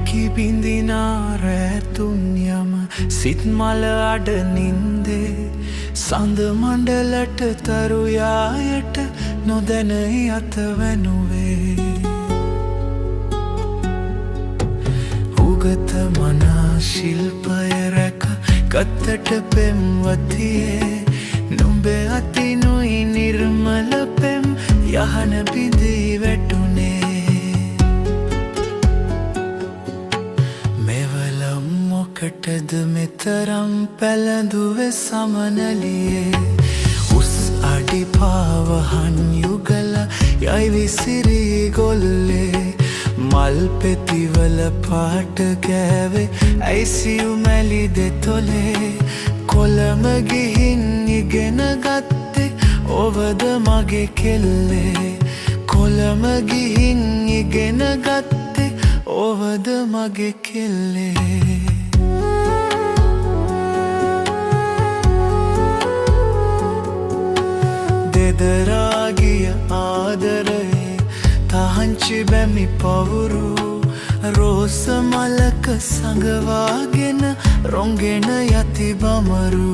අකි බිඳිනා රැතුන් යම සිත් මල අඩ නින්දේ සඳ මණ්ඩලට තරුයායට නොදැන යත වැනුවේ උගත මනා ශිල්පය රැක ගත්තට පෙම්වතියේ නුඹේ අතිනුයි නිර්මල පෙම් යහන බිඳී වැටුනේ මෙවලම් මොකටද මෙතරම් පැළඳුවේ සමනලියේ උස් අඩි පාවහන් යුගල යයි විසිරී ගොල්ලේ මල් පෙතිවල පාට ගෑවේ ඇයිසියු මැලි දෙතොලේ කොළඹ ගිහින් ඉගෙන ගත්තේ ඔවද මගේ කෙල්ලේ කොළඹ ගිහින් ඉගෙන ගත්තේ ඔවද මගේ කෙල්ලේ දෙදරාගිය ආදරයේ තහංචි බැමි පවුරු රෝස මලක සඟවාගෙන රොංගෙන යති බමරු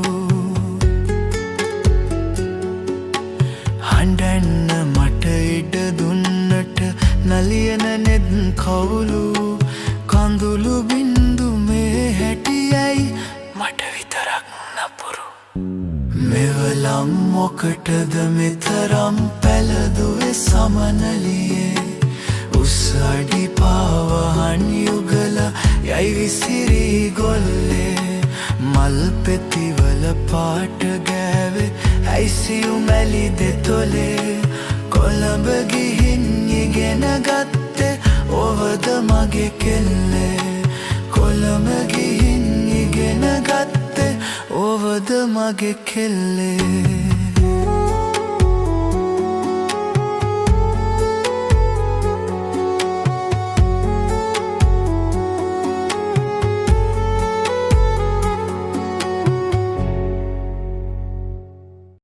හඬන්න මට ඉඩ දුන්නට නලියන නෙත් කවුලු කඳුළු බින්දු මේ හැටියයි මට විතරක් නපුරු මෙවලම් මොකටද මෙතරම් පැළදුවේ සමනලියේ උස් අඩි පාවහන් යුගල යයි විසිරී ගොල්ලේ මල් පෙතිවල පාට ගෑවේ ඇයිසියු මැලි දෙතොලේ කොළඹ ගිහින් ඉගෙන ගත්තේ ඔවද මගේ කෙල්ලේ කොළඹ ගිහින් ඉගෙන ගත්තේ ඔවද මගේ කෙල්ලේ